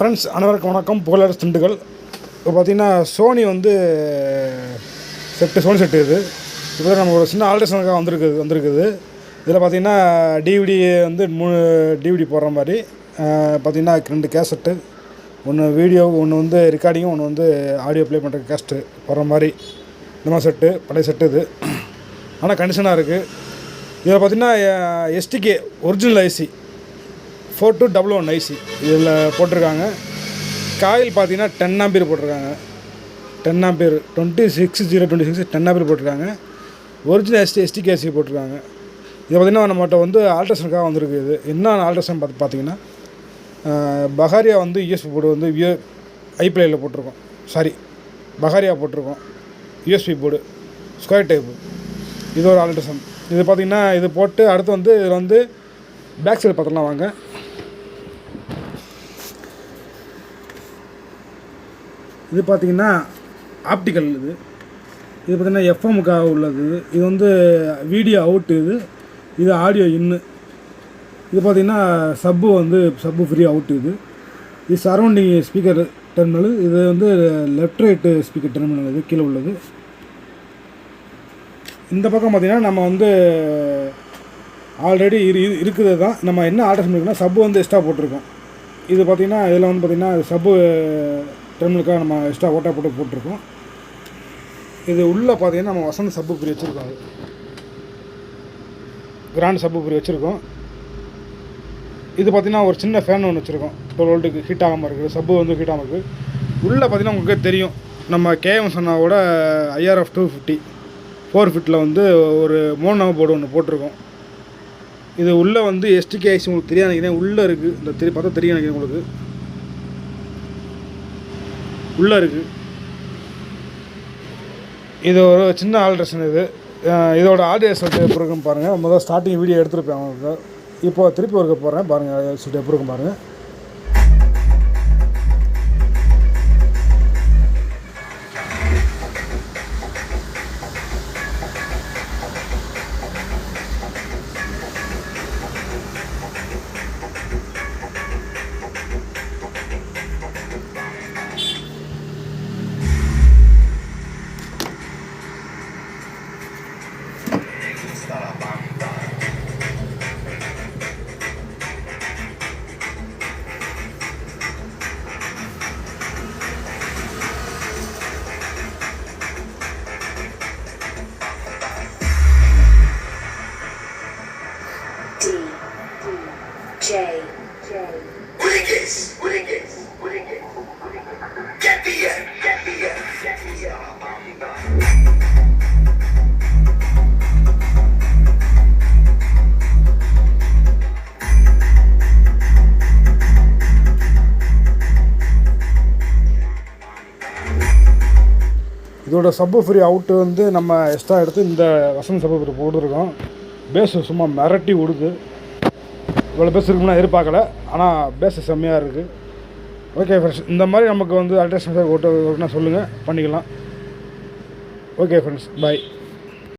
Friends அனைவருக்கும் வணக்கம். புகழரசு திண்டுக்கல். இப்போ பார்த்திங்கன்னா சோனி வந்து சோனி செட்டு இது. இப்போ நம்ம ஒரு சின்ன ஆல்ட்ரேஷனுக்காக வந்திருக்குது. இதில் பார்த்திங்கன்னா டிவிடி வந்து 3 டிவிடி போடுற மாதிரி பார்த்திங்கன்னா 2 கேசட்டு, ஒன்று வீடியோ, ஒன்று வந்து ரெக்கார்டிங்கும், ஒன்று வந்து ஆடியோ ப்ளே பண்ணுற கேஸ்ட்டு போடுற மாதிரி இந்த மாதிரி செட்டு, பழைய செட்டு இது. ஆனால் கண்டிஷனாக இருக்குது. இதில் பார்த்திங்கன்னா எஸ்டிகே ஒரிஜினல் ஐசி 4211 ஐசி இதில் போட்டிருக்காங்க. காயில் பார்த்தீங்கன்னா 10 ஆம்பியர் போட்டிருக்காங்க. 10 ஆம்பியர் 26026 10 ஆம்பியர் போட்டிருக்காங்க. ஒரிஜினல் எஸ்டிகே ஐசி போட்டிருக்காங்க. இது பார்த்திங்கன்னா நம்மகிட்ட வந்து ஆல்ட்ரேஷனுக்காக வந்திருக்கு. இது என்ன ஆல்ட்ரேஷன் பார்த்தீங்கன்னா பகாரியா வந்து யூஎஸ்பி போர்டு வந்து ஐப்ளேயில் போட்டிருக்கோம். பகாரியா போட்டிருக்கோம். USB board square type. இது ஒரு ஆல்ட்ரேஷன். இது பார்த்திங்கன்னா இது போட்டு அடுத்து வந்து இதில் வந்து பேக் சைடு பார்த்துலாம் வாங்க. இது பார்த்திங்கன்னா ஆப்டிக்கல். இது பார்த்திங்கன்னா எஃப்எம்முக்காக உள்ளது. இது வந்து வீடியோ அவுட்டு. இது ஆடியோ இன்னு. இது பார்த்திங்கன்னா சப்பு ஃப்ரீ அவுட்டு. இது சரௌண்டிங் ஸ்பீக்கர் டெர்மினல். இது வந்து லெஃப்ட் ரைட்டு ஸ்பீக்கர் டெர்மினல். இது கீழே உள்ளது. இந்த பக்கம் பார்த்திங்கன்னா நம்ம வந்து ஆல்ரெடி இருக்குது தான். நம்ம என்ன ஆர்டர் பண்ணியிருக்கோம்னா சப்பு வந்து எக்ஸ்ட்ரா போட்டிருக்கோம். இது பார்த்திங்கன்னா இதில் வந்து பார்த்திங்கன்னா சப்பு டெர்மினலுக்காக நம்ம எக்ஸ்ட்ரா ஓட்டா போட்டிருக்கோம். இது உள்ளே பார்த்திங்கன்னா நம்ம வசந்த சப்பு ஃப்ரீ வச்சுருக்கோம். கிராண்ட் சப்பு ஃப்ரீ வச்சுருக்கோம். இது பார்த்திங்கன்னா ஒரு சின்ன ஃபேன் ஒன்று வச்சுருக்கோம். 12 வோல்ட்டுக்கு ஹீட் ஆகாமல் இருக்குது. சப்பு வந்து ஹீட் ஆகாமல் இருக்குது. உள்ளே பார்த்திங்கன்னா உங்களுக்கு தெரியும், நம்ம கேஎம் சொன்னாவோட IRF 250 4 ஃபீட்டில் வந்து ஒரு 3 நம்பர் போர்டு ஒன்று போட்டிருக்கோம். இது உள்ளே வந்து எஸ்டிகே ஐசி உங்களுக்கு தெரியாது நினைக்கிறேன். உள்ளே இருக்குது. இந்த பார்த்தா தெரியும் நினைக்கிறேன் உங்களுக்கு. உள்ளே இருக்குது. இது ஒரு சின்ன ஆல்ட்ரேஷன். இதோட ஆடியோ செட் எப்படி இருக்குன்னு பாருங்கள். முதல்ல ஸ்டார்டிங் வீடியோ எடுத்துருப்பேன் அவங்களுக்கு. இப்போ திருப்பி ஒருக்க போகிறேன் பாருங்கள். ஆடியோ செட் எப்படி இருக்கும் பாருங்கள். இதோட சப்பு ஃப்ரீ அவுட்டு வந்து நம்ம எக்ஸ்ட்ரா எடுத்து இந்த வசந்த சப்பு ஃப்ரீ போட்டுருக்கோம். பேஸு சும்மா மிரட்டி விடுது. இவ்வளோ பேஸ் இருக்குன்னா எதிர்பார்க்கல. ஆனால் பேஸு செம்மையாக இருக்குது. ஓகே ஃப்ரெண்ட்ஸ், இந்த மாதிரி நமக்கு வந்து அல்ட்ரேஷன் ஓட்டுனா சொல்லுங்கள், பண்ணிக்கலாம். ஓகே ஃப்ரெண்ட்ஸ், பாய்.